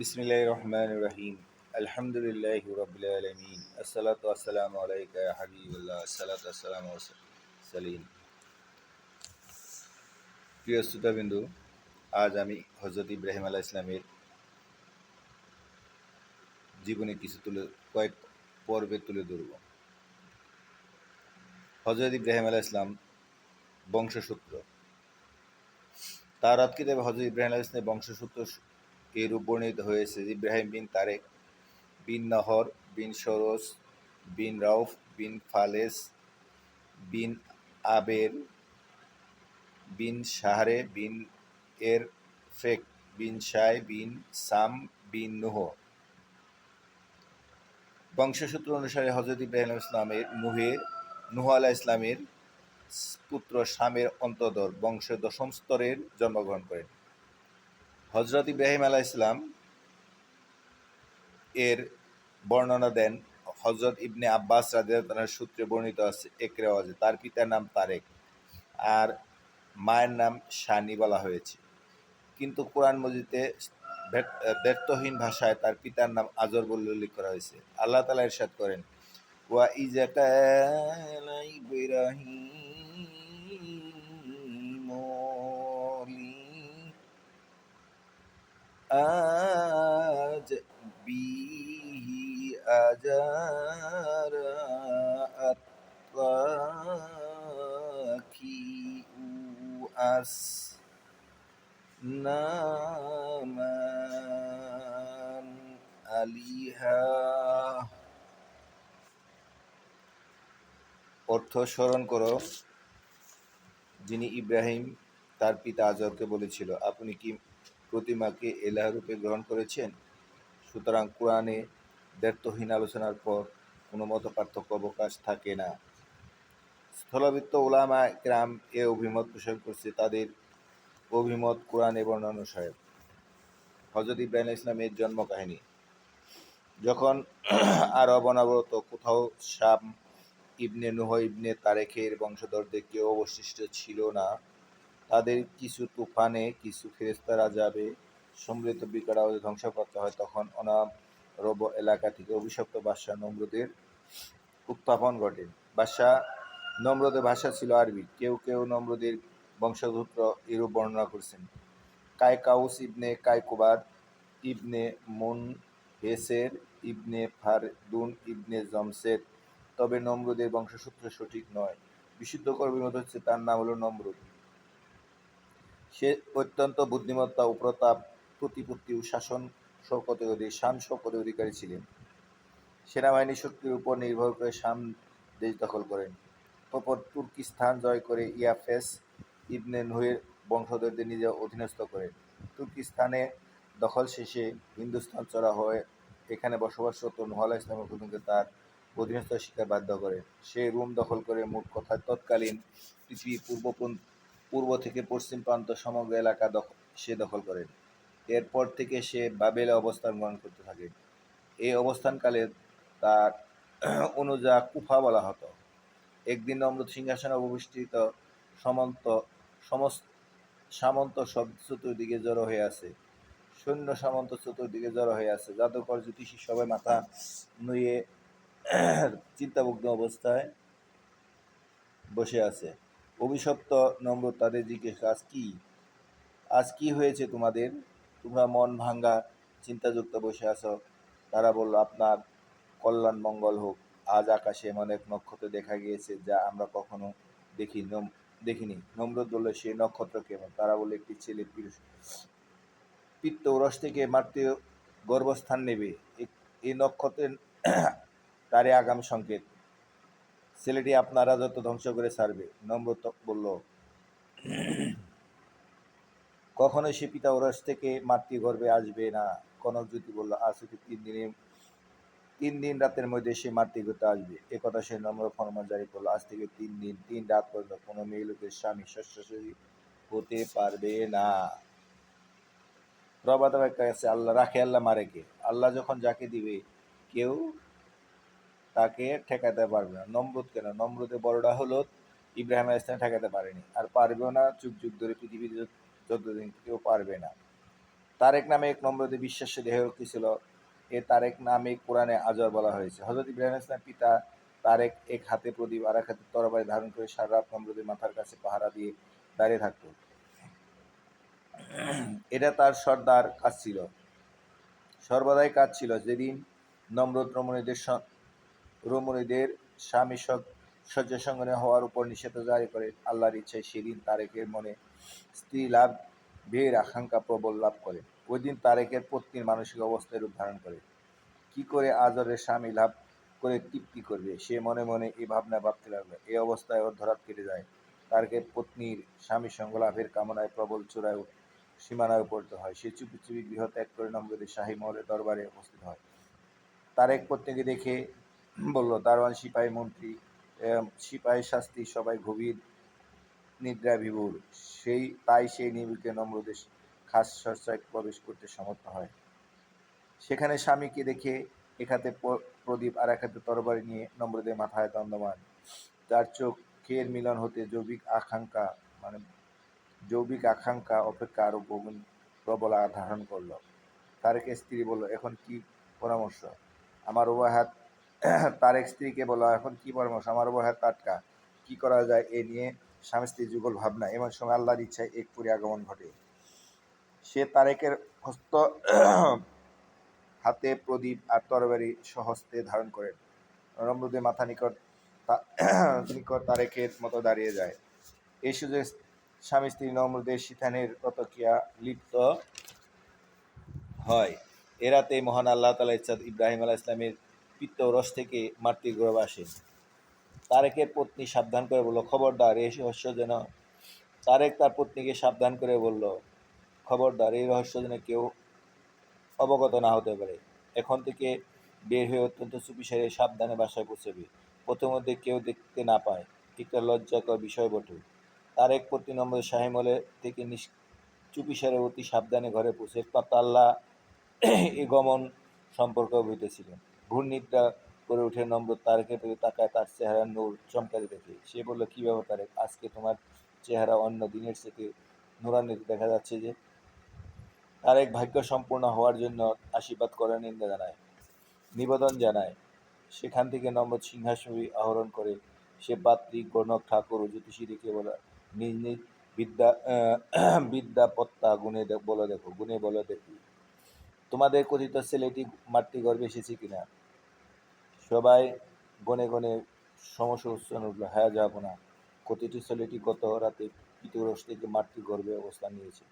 বিসমিল্লাহির রহমানির রহিম। আলহামদুলিল্লাহি রাব্বিল আলামিন। আসসালাতু ওয়াসসালামু আলাইকা ইয়া হাবিবাল্লাহ। আসসালাতু ওয়াসসালামু সালিম। প্রিয় শ্রোতাবিন্দু, আজ আমি হযরত ইব্রাহিম আলাইহিস সালামের জীবনে কয়েক পর্বে তুলে ধরব। হযরত ইব্রাহিম আলাইহিস সালাম বংশসূত্র। তাওরাত কিতাবে হযরত ইব্রাহিম আলাইহিস সালামের বংশসূত্র এরূপ বর্ণিত হয়েছে: ইব্রাহিম বিন তারেক বিন নহর বিন সরোজ বিন রাউফ বিন ফালেস বিন আবের বিন শাহরে বিন এর ফেক বিন শায় বিন সাম বিন নুহ। বংশসূত্র অনুসারে হযরত ইব্রাহিম ইসলামের নুহ আলাইহিস ইসলামের পুত্র শামের অন্তঃদর বংশের দশম স্তরের জন্মগ্রহণ করেন। হযরত ইব্রাহিম আলাইহিস ইসলাম এর বর্ণনা দেন হযরত ইবনে আব্বাস রাদিয়াল্লাহু তাআলার সূত্রে বর্ণিত আছে এক রেওয়াজে তার পিতার নাম তারেক আর মায়ের নাম শানি বলা হয়েছে, কিন্তু কোরআন মজিদে ব্যর্থহীন ভাষায় তার পিতার নাম আজর বলে উল্লেখ করা হয়েছে। আল্লাহ তাআলা ইরশাদ করেন, ওয়া ইযা কালা ইব্রাহিমু আজ বিহি আজারা আত্তাকি আস নামান আলিহা। অর্থ: স্মরণ করো যিনি ইব্রাহিম তার পিতা আজরকে বলেছিল, আপনি কি প্রতিমাকে এলাহ রূপে গ্রহণ করেছেন? সুতরাং কোরআনে দ্ব্যর্থহীন আলোচনার পর কোনো মত পার্থক্য অবকাশ থাকে না। স্থলবিত্ত উলামা কেরাম এ অভিমত পোষণ করছে। তাদের অভিমত কোরআনে বর্ণনা অনুসারে। হযরত ইব্রাহিম ইসলামের জন্ম কাহিনী। যখন আরব অনবরত কোথাও শাম ইবনে নুহ ইবনে তারেকের বংশধরদের কেউ অবশিষ্ট ছিল না, তাদের কিছু তুফানে কিছু ফেরেশতার আযাবে সম্মিলিত বিকট আওয়াজে ধ্বংসপ্রাপ্ত হয়, তখন অনারব এলাকা থেকে অভিশপ্ত বাদশাহ নমরুদের উত্থাপন ঘটে। বাদশাহ নমরুদের ভাষা ছিল আরবি। কেউ কেউ নমরুদের বংশধর এরূপ বর্ণনা করেছেন: কায়কাউস ইবনে কায়কুবাদ ইবনে মুনহেসের ইবনে ফারদুন ইবনে জমসেদ। তবে নমরুদের বংশসূত্র সঠিক নয়। বিশুদ্ধ অভিমত হচ্ছে তার নাম হলো নমরুদ। সে অত্যন্ত বুদ্ধিমত্তা ও প্রতাপ, প্রতিপত্তি ও শান শওকতের অধিকারী ছিলেন। সেনাবাহিনীর শক্তির উপর নির্ভর করে শাম দেশ দখল করেন। অতঃপর তুর্কিস্তান জয় করে ইয়াফেস ইবনে নুহের বংশধরদের নিজের অধীনস্থ করেন। তুর্কিস্তানে দখল শেষে হিন্দুস্তান চড়া হয়ে এখানে বসবাসরত নূহ আলাইহিস সালামের প্রতিনিধিকে তার অধীনস্থ শিকার বাধ্য করে। সে রোম দখল করে মোট কথায় তৎকালীন পৃথিবীর পূর্ব থেকে পশ্চিম প্রান্ত সমগ্র এলাকা সে দখল করে। এরপর থেকে সে বাবেলে অবস্থান গ্রহণ করতে থাকে। এই অবস্থানকালে তার অনুজা কুফা বলা হতো। একদিন নমরুদ সিংহাসনে অধিষ্ঠিত সামন্ত সব চতুর্দিকে জড়ো হয়ে আছে। সৈন্য সামন্ত চতুর্দিকে জড়ো হয়ে আছে। জাদুকর জ্যোতিষী সবাই মাথা নুয়ে চিন্তামগ্ন অবস্থায় বসে আছে। অভিশপ্ত নমরুদ তাদের জিজ্ঞেস, আজ কি হয়েছে তোমাদের? তোমরা মন ভাঙ্গা চিন্তাযুক্ত বসে আছো। তারা বলল, আপনার কল্যাণ মঙ্গল হোক। আজ আকাশে এমন এক নক্ষত্র দেখা গিয়েছে যা আমরা কখনো দেখিনি। নমরুদ বলল, সেই নক্ষত্র কেমন? তারা বলল, একটি ছেলে পিত্ত রস থেকে মাতৃ গর্ভস্থান নেবে। এই নক্ষত্রের তারই আগাম সংকেত। ছেলেটি আপনার রাজত্ব ধ্বংস করে ছাড়বে। নমরুদ বলল, কখনোই সে পিতা ওরস থেকে মাতৃগর্ভে আসবে না। কনকজ্যোতি বলল, আজ থেকে 3 দিন রাতের মধ্যে সে মাতৃগর্ভে আসবে। এ কথা সে নম্র ফরমান জারি করল, আজ থেকে 3 দিন 3 রাত পর্যন্ত কোনো মেয়ে লোকের স্বামী শ্বশুরী হতে পারবে না। প্রবাদ বাক্য আছে, আল্লাহ রাখে আল্লাহ মারে কে। আল্লাহ যখন যাকে দিবে কেউ তাকে ঠেকাতে পারবে না। নমরুদ কেন? নমরুদের বড়টা হলো ইব্রাহিম আলাইহিস সালাম ঠেকাতে পারেনি, আর পারবেও না। যুগ যুগ ধরে পৃথিবীতে যতদিন কেউ পারবে না। তারেক নামে এক নম্রদের বিশ্বাস্য দেহরক্ষী ছিল। এ তারেক নামে কোরআনে আজর বলা হয়েছে। হযরত ইব্রাহিম আলাইহিস সালামের পিতা তারেক এক হাতে প্রদীপ আর এক হাতে তরবারি ধারণ করে সারা রাত নম্রদের মাথার কাছে পাহারা দিয়ে দাঁড়িয়ে থাকত। এটা তার সর্বদাই কাজ ছিল। যেদিন নমরুদ রমণীদের স্বামী শয্যাসঙ্গনে হওয়ার উপর নিষেধাজ্ঞা জারি করে আল্লাহর ইচ্ছায়, সেদিন তারেকের মনে স্ত্রী লাভের আকাঙ্ক্ষা প্রবল লাভ করে। ওই দিন তারেকের পত্নীর মানসিক অবস্থা রূপ ধারণ করে। কি করে আজরের স্বামী লাভ করে তৃপ্তি করবে, সে মনে মনে এই ভাবনা ভাবতে লাগলো। এই অবস্থায় ওর ধরাত কেটে যায়। তারেকের পত্নীর স্বামী সঙ্গ লাভের কামনায় প্রবল চূড়ায় সীমানায় উপনীত হয়। সে চুপি চুপি গৃহ ত্যাগ করে নম্রদের শাহী মহলের দরবারে উপস্থিত হয়। তারেক পত্নীকে দেখে বলল, দারোয়ান, সিপাহী, মন্ত্রী, সিপাহী, শাস্তি সবাই গভীর নিদ্রাবিভোর। তাই সেই নির্বিঘ্নে নম্রদের খাস চর্চায় প্রবেশ করতে সমর্থ হয়। সেখানে স্বামীকে দেখে এক হাতে প্রদীপ আর এক হাতে তরবারি নিয়ে নম্রদের মাথায় দণ্ডমান। যার চোখের মিলন হতে জৈবিক আকাঙ্ক্ষা অপেক্ষা আরো বহুগুণ প্রবল ধারণ করল। তারেকের স্ত্রী বলল, এখন কি পরামর্শ? আমার উভয় হাত তারেক স্ত্রীকে বলল, এখন কি পরামর্শ? আমার উভয় হাত টাটকা, কি করা যায় এ নিয়ে স্বামী স্ত্রীর যুগল ভাবনা। এমন সময় আল্লাহর ইচ্ছায় এক পুরী আগমন ঘটে। সে তারেকের হাতে প্রদীপ আর তরবারি স্বহস্তে ধারণ করেন। নম্রদের মাথা নিকট তারেকের মতো দাঁড়িয়ে যায়। এই সুযোগে স্বামী স্ত্রী নম্রদের শিথানের প্রতিক্রিয়া লিপ্ত হয়। এ রাতেই মহান আল্লাহ তাআলার ইচ্ছায় ইব্রাহিম আলাইহিস সালামের পিত্তরস থেকে মাতৃ গর্ভ আসে। তারেকের পত্নী সাবধান করে বলল, খবরদার এই রহস্য যেন তারেক তার পত্নীকে সাবধান করে বলল, খবরদার এই রহস্য যেন কেউ অবগত না হতে পারে। এখন থেকে বের হয়ে অত্যন্ত চুপিসারে সাবধানে বাসায় পৌঁছবে। প্রথমধ্যে কেউ দেখতে না পায়, একটা লজ্জাকর বিষয় বটে। তারেক পত্নী নম্রদের শাহী মহলে থেকে চুপিসারে অতি সাবধানে ঘরে পৌঁছে একমাত্র আল্লাহ এ গমন সম্পর্ক হইতেছিলেন। ভোর নিদ্রা করে উঠে নম্রত তারেকের প্রতি তাকায়, তার চেহারার নূর চমকাতে দেখে। সে বলল, কি ব্যাপার তারেক, আজকে তোমার চেহারা অন্য দিনের থেকে নূরান্বিত দেখা যাচ্ছে যে? তারেক ভাগ্য সম্পূর্ণ হওয়ার জন্য আশীর্বাদ করে নিবেদন জানায়। সেখান থেকে নম্রত সিংহাসনী আহরণ করে সে বাত্রী, গণক, ঠাকুর ও জ্যোতিষী দেখে বলে, নিজ নিজ বিদ্যাপত্তা গুণে বলে দেখি, তোমাদের কথিত ছেলেটি মাতৃগর্ভে এসেছে কিনা। সবাই গনে গনে সমস্যা উচ্চারণ উঠল, হ্যাঁ যাব না, কথিত ছেলেটি গত রাতে পিতরস থেকে মাতৃগর্ভে অবস্থান নিয়েছে।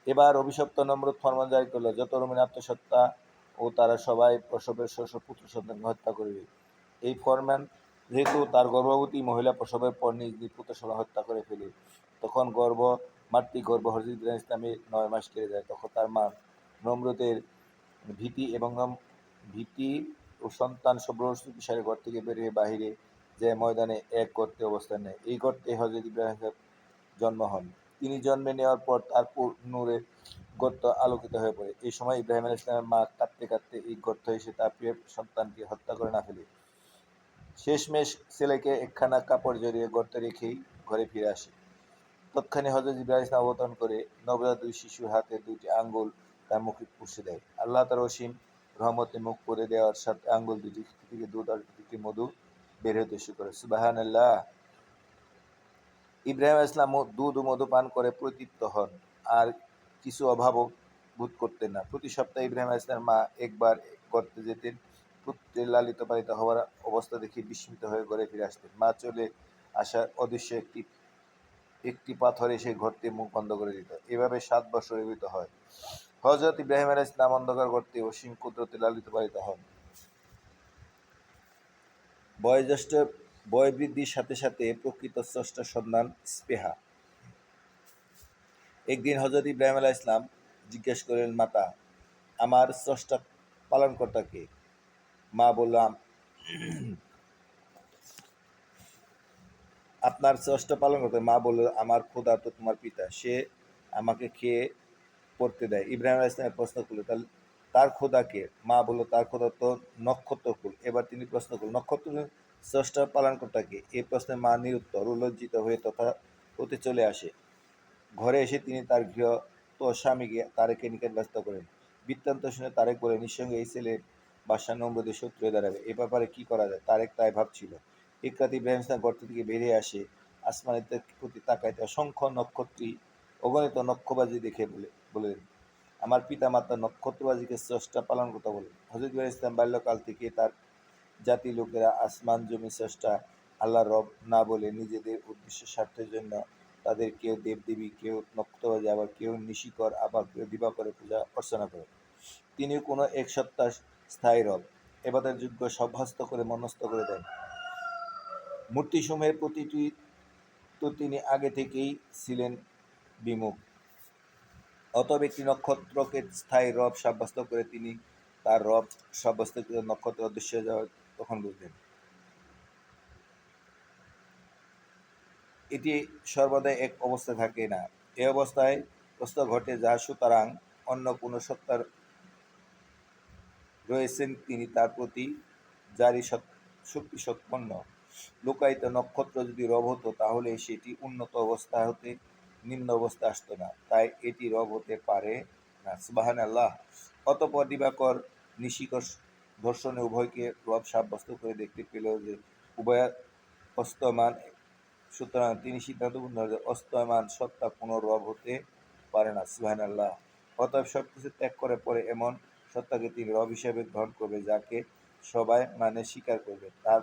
এবার অভিশপ্ত নম্রত ফরমান জারি করল, যত রুমিন আত্মসত্তা ও তারা সবাই প্রসবের পুত্র সন্তানকে হত্যা করবে। এই ফরমান যেহেতু তার গর্ভবতী মহিলা প্রসবের পর নিজ নিজ পুত্র সন্তান হত্যা করে ফেলে, তখন মাতৃগর্ভ হযরত ইব্রাহিম ইসলামে 9 মাস কেটে যায়। তখন তার মা নম্রতের ভীতি ও সন্তান চুপিসারে ঘর থেকে বেরিয়ে বাহিরে যে ময়দানে এক গর্তে অবস্থান নেয়। এই গর্তে হযরত ইব্রাহিম জন্ম হন। তিনি জন্মে নেওয়ার পর তার নূরে গর্ত আলোকিত হয়ে পড়ে। এই সময় ইব্রাহিম আলাইহিস সালামের মা কাঁদতে কাঁদতে এই গর্তে এসে তার প্রিয় সন্তানকে হত্যা করে না ফেলে শেষমেশ ছেলেকে একখানা কাপড় জড়িয়ে গর্তে রেখেই ঘরে ফিরে আসে। তৎক্ষণাৎ হযরত ইব্রাহিম ইসলাম অবতরণ করে নবজাত 2 শিশুর হাতে 2টি আঙ্গুল তার মুখে পুষে দেয়। আল্লাহ তার অসীম রহমতে মুখ করে দেওয়ার সাথে আঙ্গুল দুটি থেকে দুধ আর দুটি মধু বের হতে শুরু করে। সুবহানাল্লাহ। ইব্রাহিম ইসলাম দুধ ও মধু পান করে পরিতৃপ্ত হন, আর কিছু অভাবও বোধ করতেন না। প্রতি সপ্তাহে ইব্রাহিম ইসলামের মা একবার গর্তে যেতেন। পুত্রের লালিত পালিত হওয়ার অবস্থা দেখে বিস্মিত হয়ে ঘরে ফিরে আসতেন। মা চলে আসার অদৃশ্য একটি পাথর এসে ঘরতে মুখ বন্ধ করে দিত। এভাবে 7 বছর অতিবাহিত হয়। হযরত ইব্রাহিম আলাইহিস সালাম অন্ধকার গর্তে অসীম কুদরতে লালিত পালিত হন। বয় বৃদ্ধির সাথে সাথে প্রকৃত স্রষ্টার সন্ধান স্পৃহা। একদিন হযরত ইব্রাহিম আলাইহিস সালাম জিজ্ঞেস করলেন, মাতা, আমার স্রষ্টা পালনকর্তা কে? মা বলল, আপনার স্রষ্টা পালনকর্তা। মা বলল, আমার খোদা তো তোমার পিতা, সে আমাকে খেয়ে পড়তে দেয়। ইব্রাহিম আলাইহিস সালাম প্রশ্ন করলেন, তার খোদা কে? মা বলল, তার খোদা তো নক্ষত্রকুল। এবার তিনি প্রশ্ন করলেন, নক্ষত্রকুল স্রষ্টা পালনকর্তা কে? এই প্রশ্নে মা নিরুত্তর ও লজ্জিত হয়ে তথা হতে চলে আসে। ঘরে এসে তিনি তার গৃহ তো স্বামীকে তারেকের নিকট ব্যস্ত করেন। বৃত্তান্ত শুনে তারেক বলে, নিঃসঙ্গে এই ছেলে বাদশাহ নমরুদের শত্রু হয়ে দাঁড়াবে, এ ব্যাপারে কি করা যায়? তারেক তাই ভাবছিল। এক রাতে ইব্রাহিম ইসলাম গর্ত থেকে বেরিয়ে আসে, আসমানের প্রতি তাকাইতে অসংখ্য নক্ষত্রী অগণিত নক্ষবাজি দেখে বলেন, আমার পিতা মাতা নক্ষত্রবাজিকে স্রষ্টা পালন কথা বলেন। হযরত ইব্রাহিম ইসলাম বাল্যকাল থেকে তার জাতি লোকেরা আসমান জমি স্রষ্টা আল্লাহ রব না বলে নিজেদের উদ্দেশ্য স্বার্থের জন্য তাদের কেউ দেবদেবী, কেউ নক্ষত্রবাজি, আবার কেউ নিশিকর, আবার কেউ দিবাকরে পূজা অর্চনা করে। তিনি কোনো এক সত্তা স্থায়ী রব, এবাদের যোগ্য সাব্যস্ত করে মনস্থ করে দেন। মূর্তিসমূহের প্রতিটি তো তিনি আগে থেকেই ছিলেন বিমুখ। অতএব একটি নক্ষত্রকে স্থায়ী রব সাব্যস্ত করে তিনি তার রব সাব্যস্তকৃত নক্ষত্র অদৃশ্য হয়ে যাওয়া তখন বুঝলেন। এটি সর্বদাই এক অবস্থায় থাকে না। এ অবস্থায় প্রশ্ন ঘটে যা, সুতরাং অন্য কোনো সত্তার রয়েছেন, তিনি তার প্রতি জারি শক্তি সম্পন্ন। লুকায়িত নক্ষত্র যদি রব হতো তাহলে সেটি উন্নত অবস্থা হতে নিম্ন অবস্থা আসতো না, তাই এটি রব হতে পারে না। সুবহানাল্লাহ। অতঃপর দিবাকর নিশিকর দর্শনে উভয়কে রব সাব্যস্ত করে দেখতে পেল যে উভয় অস্তমান, সুতরাং তিনি সিদ্ধান্ত গ্রহণ যে অস্তমান সত্তা কোনো রব হতে পারে না। সুবহানাল্লাহ। অতএব সবকিছু ত্যাগ করে পরে এমন সত্তাকে তিনি রব হিসেবে গ্রহণ করবে যাকে সবাই মানে স্বীকার করবে। তার